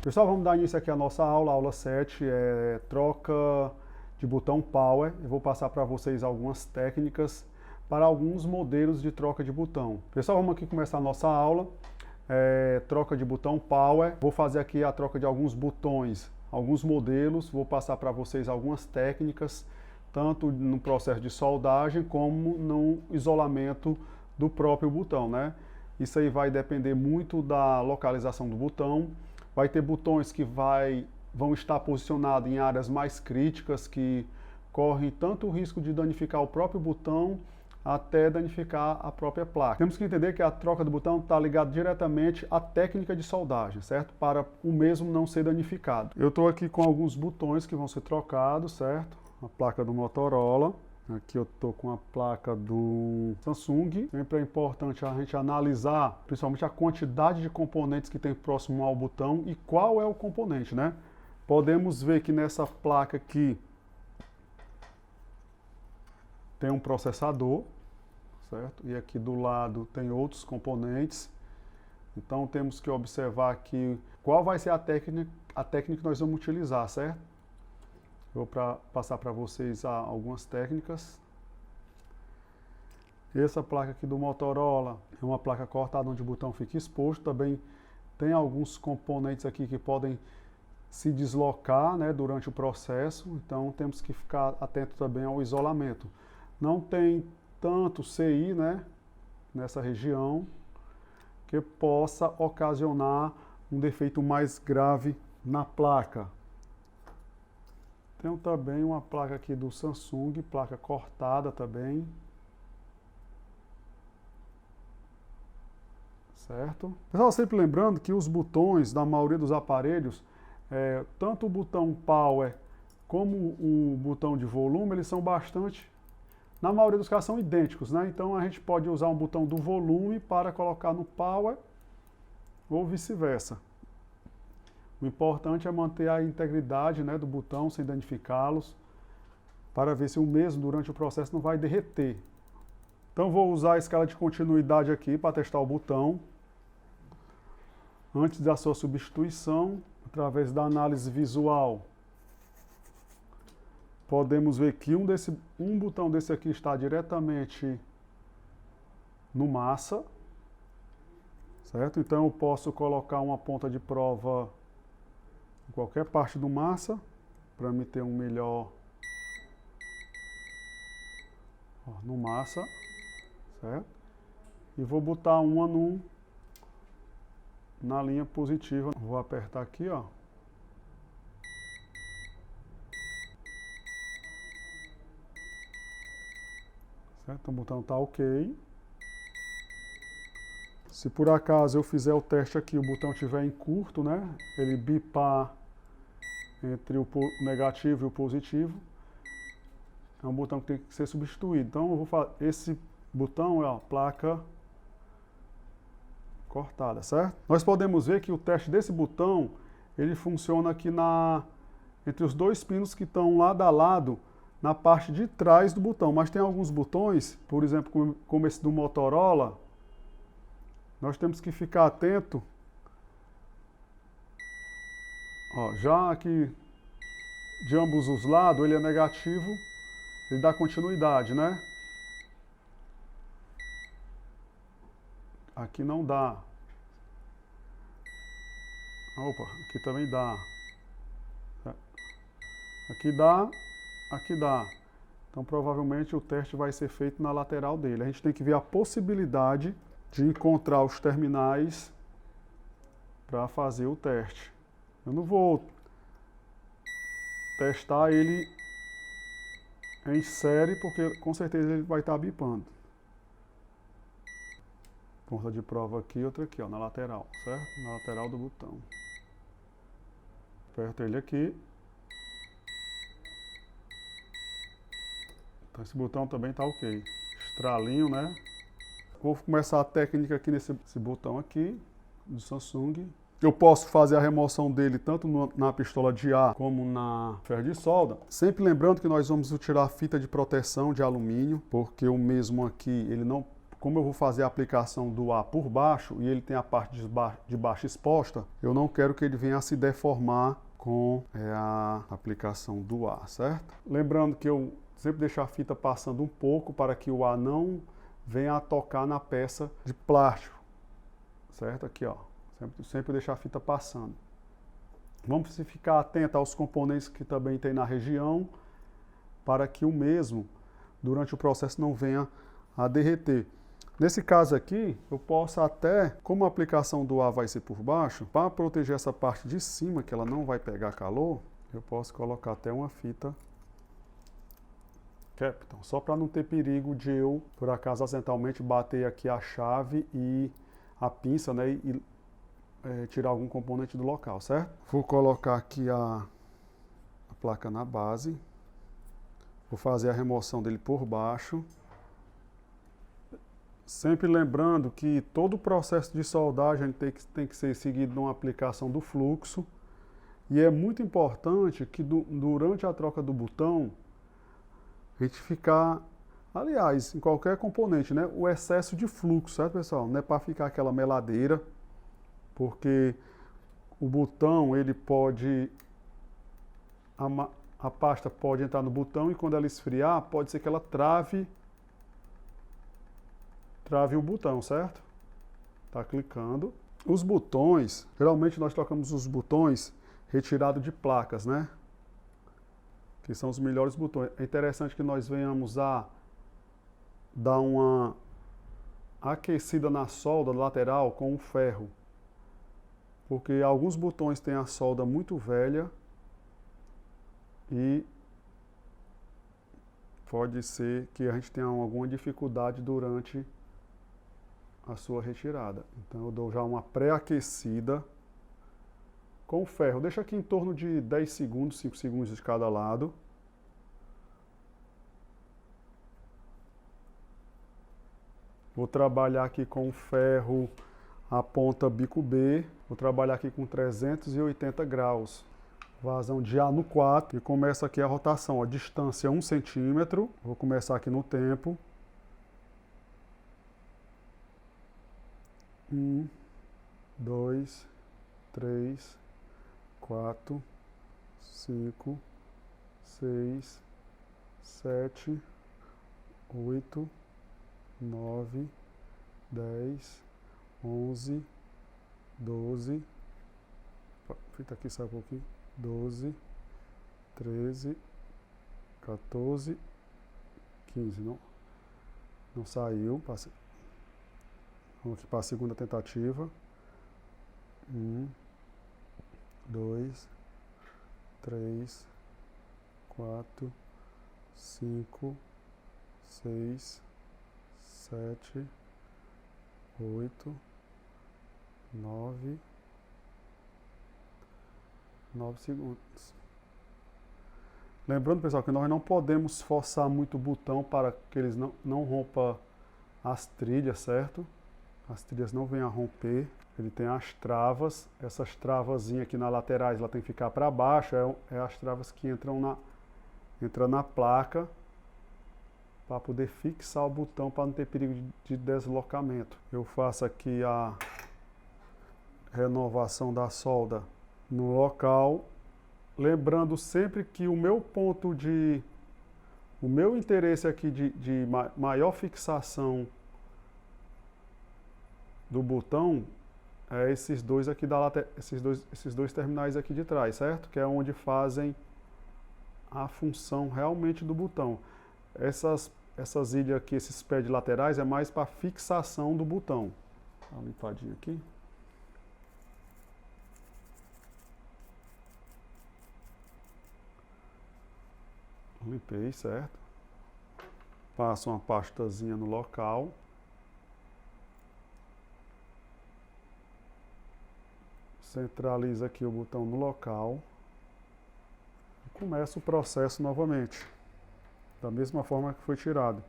Pessoal, vamos dar início aqui à nossa aula, aula 7, troca de botão Power. Eu vou passar para vocês algumas técnicas para alguns modelos de troca de botão. Pessoal, vamos aqui começar a nossa aula, troca de botão Power. Vou fazer aqui a troca de alguns botões, alguns modelos, vou passar para vocês algumas técnicas, tanto no processo de soldagem como no isolamento do próprio botão, né? Isso aí vai depender muito da localização do botão. Vai ter botões que vão estar posicionados em áreas mais críticas, que correm tanto o risco de danificar o próprio botão, até danificar a própria placa. Temos que entender que a troca do botão está ligada diretamente à técnica de soldagem, certo? Para o mesmo não ser danificado. Eu estou aqui com alguns botões que vão ser trocados, certo? A placa do Motorola. Aqui eu estou com a placa do Samsung. Sempre é importante a gente analisar, principalmente a quantidade de componentes que tem próximo ao botão e qual é o componente, né? Podemos ver que nessa placa aqui tem um processador, certo? E aqui do lado tem outros componentes. Então temos que observar aqui qual vai ser a técnica que nós vamos utilizar, certo? Vou passar para vocês algumas técnicas. Essa placa aqui do Motorola é uma placa cortada onde o botão fica exposto. Também tem alguns componentes aqui que podem se deslocar, né, durante o processo. Então temos que ficar atento também ao isolamento. Não tem tanto CI, né, nessa região que possa ocasionar um defeito mais grave na placa. Tenho também uma placa aqui do Samsung, placa cortada também. Certo? Pessoal, sempre lembrando que os botões da maioria dos aparelhos, tanto o botão Power como o botão de volume, eles são bastante, na maioria dos casos, são idênticos, né? Então a gente pode usar um botão do volume para colocar no Power ou vice-versa. O importante é manter a integridade, né, do botão sem danificá-los, para ver se o mesmo durante o processo não vai derreter. Então vou usar a escala de continuidade aqui para testar o botão. Antes da sua substituição, através da análise visual, podemos ver que um botão desse aqui está diretamente no massa, certo? Então eu posso colocar uma ponta de prova em qualquer parte do massa, para me ter um melhor no massa, certo? E vou botar uma na linha positiva. Vou apertar aqui, ó. Certo? O botão está ok. Se por acaso eu fizer o teste aqui, o botão estiver em curto, né? Ele bipar entre o negativo e o positivo, é um botão que tem que ser substituído. Então eu vou fazer esse botão é a placa cortada, certo? Nós podemos ver que o teste desse botão, ele funciona aqui entre os dois pinos que estão lado a lado na parte de trás do botão, mas tem alguns botões, por exemplo, como esse do Motorola, nós temos que ficar atento. Ó, já aqui de ambos os lados, ele é negativo, ele dá continuidade, né? Aqui não dá. Opa, aqui também dá. Aqui dá, aqui dá. Então provavelmente o teste vai ser feito na lateral dele. A gente tem que ver a possibilidade de encontrar os terminais para fazer o teste. Eu não vou testar ele em série, porque com certeza ele vai estar bipando. Ponta de prova aqui, outra aqui, ó, na lateral, certo? Na lateral do botão. Aperto ele aqui. Então esse botão também está ok. Estralinho, né? Vou começar a técnica aqui nesse botão aqui, do Samsung. Eu posso fazer a remoção dele tanto na pistola de ar como na ferro de solda. Sempre lembrando que nós vamos tirar a fita de proteção de alumínio, porque o mesmo aqui, ele não como eu vou fazer a aplicação do ar por baixo e ele tem a parte de baixo exposta, eu não quero que ele venha a se deformar com a aplicação do ar, certo? Lembrando que eu sempre deixo a fita passando um pouco para que o ar não venha a tocar na peça de plástico, certo? Aqui, ó, sempre deixar a fita passando. Vamos ficar atento aos componentes que também tem na região, para que o mesmo, durante o processo, não venha a derreter. Nesse caso aqui, eu posso até, como a aplicação do ar vai ser por baixo, para proteger essa parte de cima, que ela não vai pegar calor, eu posso colocar até uma fita Kapton, só para não ter perigo de eu, por acaso, acidentalmente bater aqui a chave e a pinça, né, e tirar algum componente do local, certo? Vou colocar aqui a placa na base, vou fazer a remoção dele por baixo. Sempre lembrando que todo o processo de soldagem tem que ser seguido numa aplicação do fluxo. E é muito importante que durante a troca do botão, a gente ficar, aliás, em qualquer componente, né, o excesso de fluxo, certo, pessoal? Não é para ficar aquela meladeira, porque o botão, ele pode, a pasta pode entrar no botão e quando ela esfriar, pode ser que ela trave o botão, certo? Tá clicando. Os botões, geralmente nós trocamos os botões retirados de placas, né? Que são os melhores botões. É interessante que nós venhamos a dar uma aquecida na solda lateral com o ferro. Porque alguns botões têm a solda muito velha e pode ser que a gente tenha alguma dificuldade durante a sua retirada. Então eu dou já uma pré-aquecida com o ferro. Deixa aqui em torno de 10 segundos, 5 segundos de cada lado. Vou trabalhar aqui com o ferro a ponta bico B. Vou trabalhar aqui com 380 graus. Vazão de A no 4 e começa aqui a rotação. A distância 1 centímetro. Vou começar aqui no tempo. 1, 2, 3, 4, 5, 6, 7, 8, 9, 10, 11, 12, fica aqui, sai um pouquinho, 12, 13, 14, 15, não saiu, passei. Vamos aqui para a segunda tentativa. 1, 2, 3, 4, 5, 6, 7, 8, 9 segundos. Lembrando, pessoal, que nós não podemos forçar muito o botão para que eles não rompam as trilhas, certo? As trilhas não venham a romper. Ele tem as travas, essas travazinhas aqui nas laterais, ela tem que ficar para baixo, é as travas que entram na placa para poder fixar o botão para não ter perigo de deslocamento. Eu faço aqui a renovação da solda no local, lembrando sempre que o meu interesse aqui de maior fixação do botão é esses dois aqui esses dois terminais aqui de trás, certo? Que é onde fazem a função realmente do botão. Essas ilhas aqui, esses pads laterais, é mais para fixação do botão. Dá uma limpadinha aqui. Limpei, certo? Passo uma pastazinha no local. Centraliza aqui o botão no local. E começa o processo novamente. Da mesma forma que foi tirado.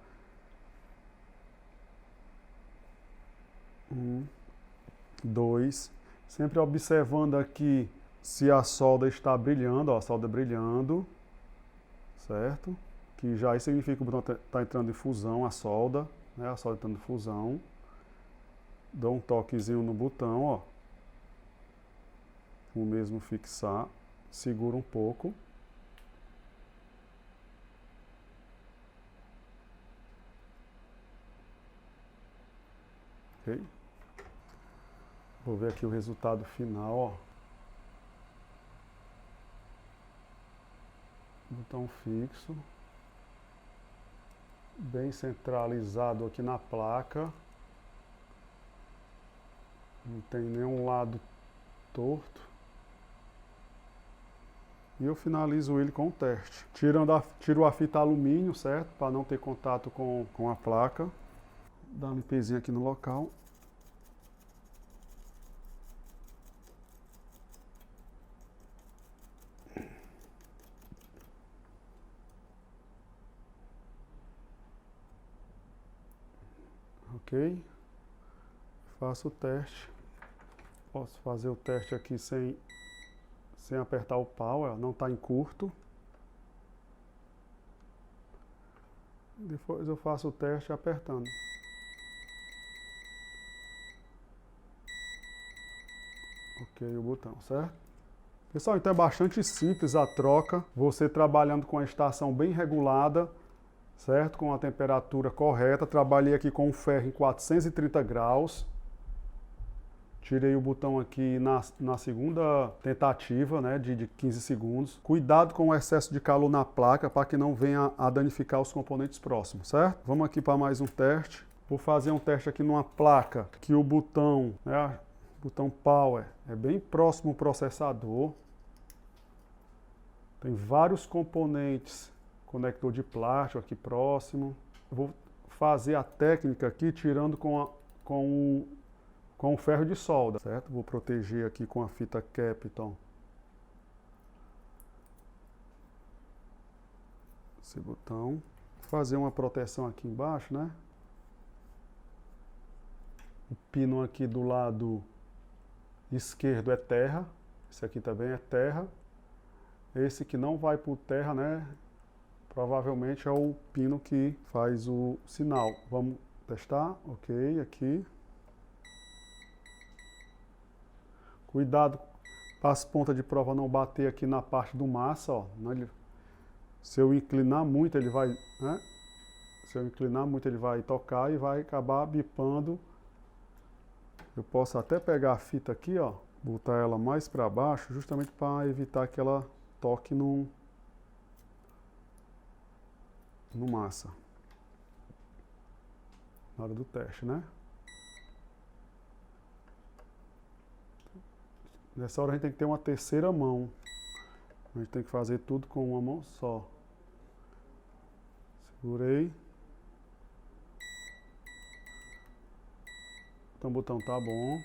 1, 2. Sempre observando aqui se a solda está brilhando, ó, a solda brilhando. Certo? Que já isso significa que o botão está entrando em fusão, a solda. né, a solda entrando em fusão. Dou um toquezinho no botão, ó. O mesmo fixar, segura um pouco. Ok? Vou ver aqui o resultado final, ó. Botão fixo. Bem centralizado aqui na placa. Não tem nenhum lado torto. E eu finalizo ele com o teste. Tiro a fita alumínio, certo? Para não ter contato com a placa. Dá uma limpezinha aqui no local. Ok? Faço o teste. Posso fazer o teste aqui sem apertar o pau, não está em curto. Depois eu faço o teste apertando. Ok, o botão, certo? Pessoal, então é bastante simples a troca. Você trabalhando com a estação bem regulada, certo? Com a temperatura correta. Trabalhei aqui com o ferro em 430 graus. Tirei o botão aqui na segunda tentativa, né, de 15 segundos. Cuidado com o excesso de calor na placa para que não venha a danificar os componentes próximos, certo? Vamos aqui para mais um teste. Vou fazer um teste aqui numa placa que o botão, né, botão Power, é bem próximo ao processador. Tem vários componentes, conector de plástico aqui próximo. Eu vou fazer a técnica aqui tirando com o ferro de solda, certo? Vou proteger aqui com a fita Kapton. Esse botão. Fazer uma proteção aqui embaixo, né? O pino aqui do lado esquerdo é terra. Esse aqui também é terra. Esse que não vai por terra, né? Provavelmente é o pino que faz o sinal. Vamos testar? Ok, aqui. Cuidado para as pontas de prova não bater aqui na parte do massa, ó. Se eu inclinar muito, ele vai, né? Se eu inclinar muito, ele vai tocar e vai acabar bipando. Eu posso até pegar a fita aqui, ó, botar ela mais para baixo, justamente para evitar que ela toque no massa. Na hora do teste, né? Nessa hora a gente tem que ter uma terceira mão. A gente tem que fazer tudo com uma mão só. Segurei. Então o botão tá bom.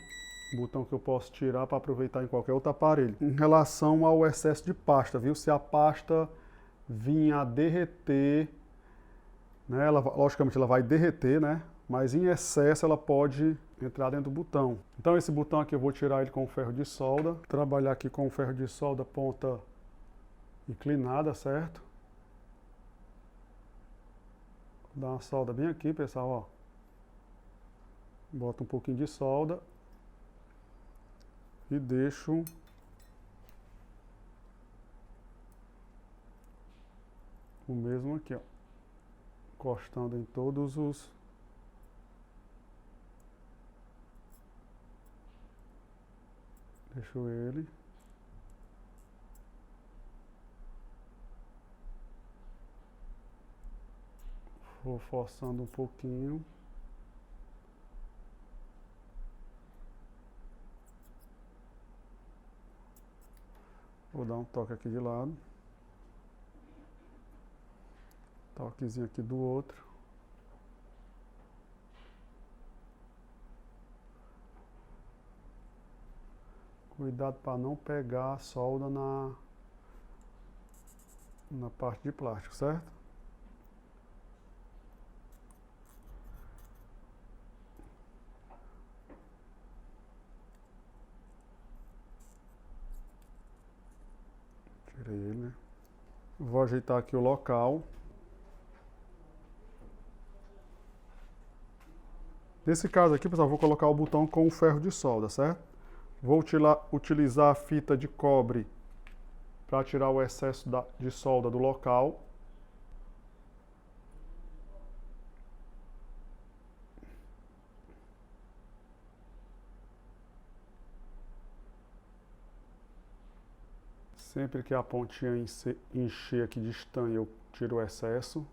Botão que eu posso tirar para aproveitar em qualquer outro aparelho. Em relação ao excesso de pasta, viu? Se a pasta vir a derreter, né? Logicamente ela vai derreter, né? Mas em excesso ela pode entrar dentro do botão. Então esse botão aqui eu vou tirar ele com o ferro de solda. Trabalhar aqui com o ferro de solda ponta inclinada, certo? Vou dar uma solda bem aqui, pessoal, ó. Boto um pouquinho de solda e deixo o mesmo aqui, ó, encostando em todos os deixo ele. Vou forçando um pouquinho. Vou dar um toque aqui de lado. Toquezinho aqui do outro. Cuidado para não pegar a solda na parte de plástico, certo? Tirei ele, né? Vou ajeitar aqui o local. Nesse caso aqui, pessoal, vou colocar o botão com o ferro de solda, certo? Vou utilizar a fita de cobre para tirar o excesso de solda do local. Sempre que a pontinha encher aqui de estanho, eu tiro o excesso.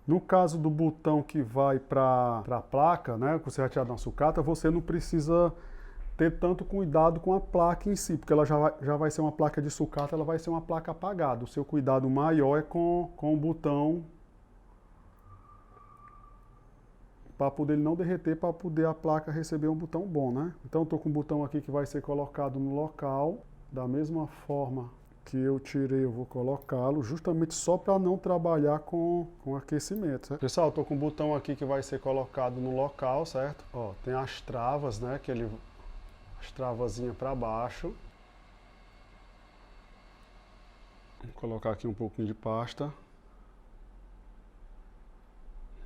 No caso do botão que vai para a placa, né, que você vai tirar da sucata, você não precisa ter tanto cuidado com a placa em si, porque ela já vai ser uma placa de sucata, ela vai ser uma placa apagada. O seu cuidado maior é com o botão, para poder ele não derreter, para poder a placa receber um botão bom, né? Então estou com um botão aqui que vai ser colocado no local, da mesma forma que eu tirei, eu vou colocá-lo, justamente só para não trabalhar com aquecimento, certo? Pessoal, estou com um botão aqui que vai ser colocado no local, certo? Ó, tem as travas, né, as travazinhas para baixo. Vou colocar aqui um pouquinho de pasta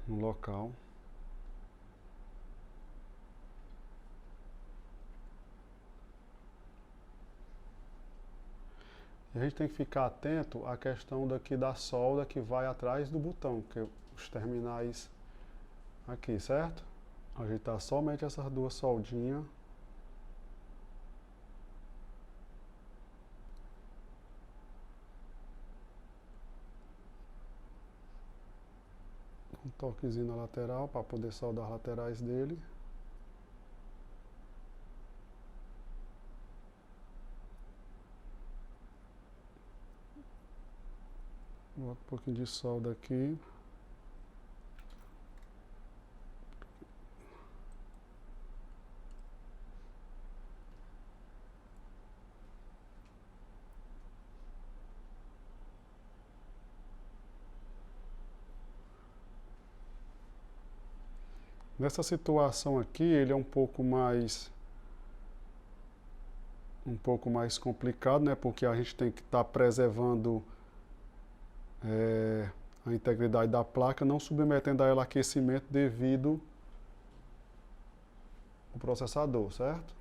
no local. E a gente tem que ficar atento à questão daqui da solda que vai atrás do botão, que os terminais aqui, certo? Ajeitar somente essas duas soldinhas. Um toquezinho na lateral para poder soldar as laterais dele. Bota um pouquinho de solda aqui. Nessa situação aqui, ele é um pouco mais complicado, né? Porque a gente tem que estar preservando a integridade da placa, não submetendo a ela a aquecimento devido ao processador, certo?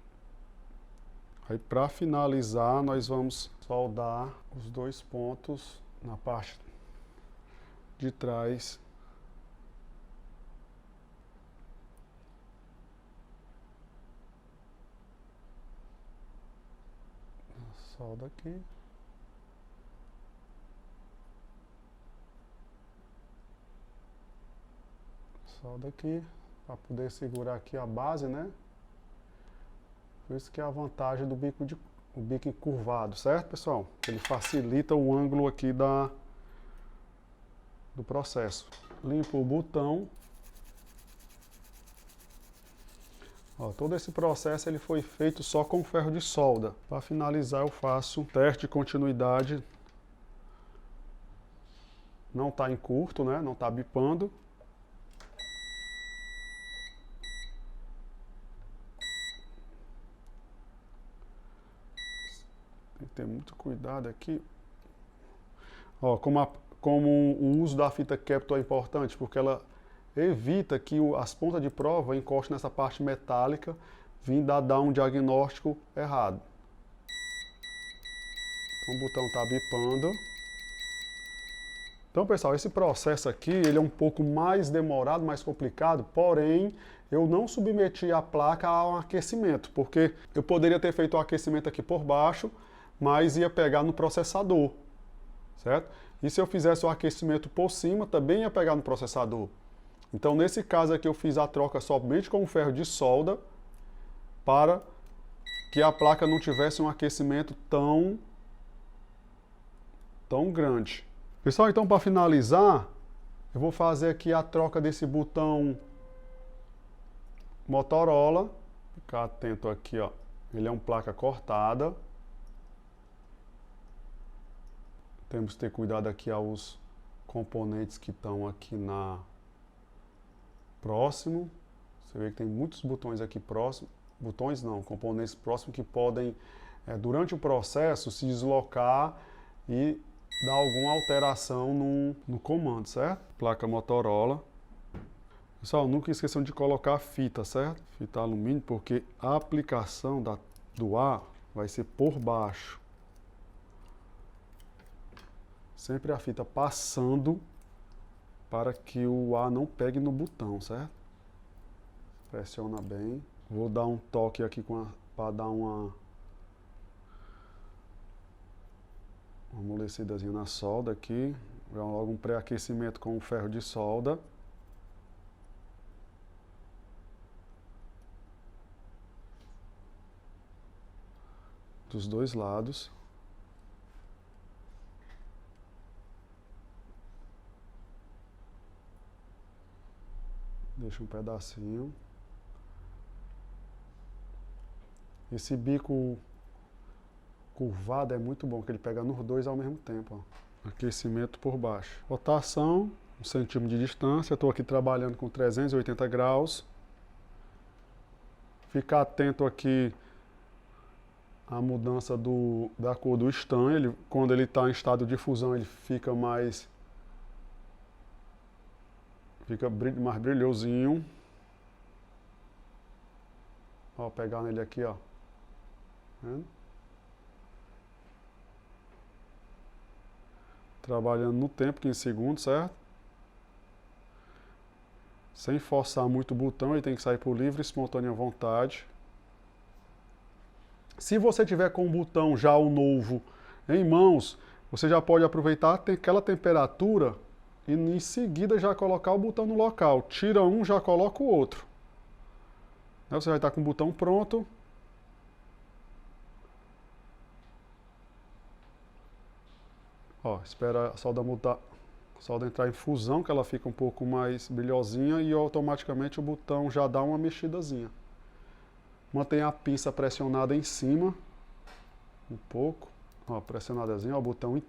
Aí para finalizar, nós vamos soldar os dois pontos na parte de trás. Solda aqui. Solda aqui, para poder segurar aqui a base, né? Por isso que é a vantagem do bico encurvado, certo, pessoal? Ele facilita o ângulo aqui do processo. Limpo o botão. Ó, todo esse processo ele foi feito só com ferro de solda. Para finalizar, eu faço teste de continuidade. Não está em curto, né? Não está bipando. Tem que ter muito cuidado aqui. Ó, como o uso da fita Captor é importante, porque ela evita que as pontas de prova encostem nessa parte metálica, vindo a dar um diagnóstico errado. Então o botão está bipando. Então, pessoal, esse processo aqui, ele é um pouco mais demorado, mais complicado, porém, eu não submeti a placa a um aquecimento, porque eu poderia ter feito o aquecimento aqui por baixo, mas ia pegar no processador, certo? E se eu fizesse o aquecimento por cima, também ia pegar no processador. Então, nesse caso aqui, eu fiz a troca somente com o ferro de solda, para que a placa não tivesse um aquecimento tão grande. Pessoal, então para finalizar, eu vou fazer aqui a troca desse botão Motorola. Ficar atento aqui, ó. Ele é uma placa cortada. Temos que ter cuidado aqui aos componentes que estão aqui próximo. Você vê que tem muitos botões aqui próximo. botões não, componentes próximos que podem, durante o processo, se deslocar e dar alguma alteração no comando, certo? Placa Motorola. Pessoal, nunca esqueçam de colocar a fita, certo? Fita alumínio, porque a aplicação do ar vai ser por baixo. Sempre a fita passando para que o ar não pegue no botão, certo? Pressiona bem. Vou dar um toque aqui para dar uma amolecidazinha na solda aqui. Logo um pré-aquecimento com o ferro de solda. Dos dois lados. Deixa um pedacinho. Esse bico curvado é muito bom, que ele pega nos dois ao mesmo tempo. Ó. Aquecimento por baixo. Rotação, 1 centímetro de distância. Estou aqui trabalhando com 380 graus. Ficar atento aqui à mudança da cor do estanho. Quando ele está em estado de fusão, ele fica mais brilhosinho. Ó, pegar nele aqui, ó. Vendo? Trabalhando no tempo, 15 segundos, certo? Sem forçar muito o botão, ele tem que sair por livre e espontânea vontade. Se você tiver com o botão já o novo em mãos, você já pode aproveitar aquela temperatura e em seguida já colocar o botão no local. Tira um, já coloca o outro. Você vai estar com o botão pronto. Ó, espera a solda entrar em fusão, que ela fica um pouco mais brilhosinha e automaticamente o botão já dá uma mexidazinha. Mantenha a pinça pressionada em cima, um pouco. Ó, pressionadazinha, ó, o botão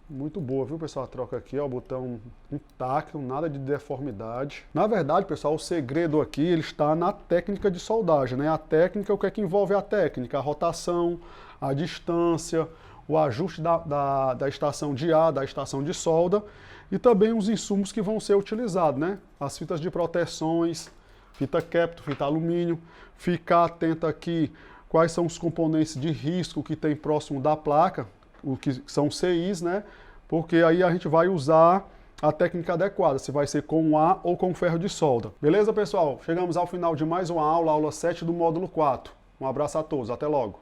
muito boa, viu, pessoal? A troca aqui, ó, o botão intacto, nada de deformidade. Na verdade, pessoal, o segredo aqui ele está na técnica de soldagem, né? A técnica, o que é que envolve a técnica? A rotação, a distância, o ajuste da estação de ar, da estação de solda e também os insumos que vão ser utilizados, né? As fitas de proteções, fita Kepto, fita alumínio. Ficar atento aqui quais são os componentes de risco que tem próximo da placa, o que são CIs, né? Porque aí a gente vai usar a técnica adequada, se vai ser com ar ou com ferro de solda. Beleza, pessoal? Chegamos ao final de mais uma aula, aula 7 do módulo 4. Um abraço a todos, até logo.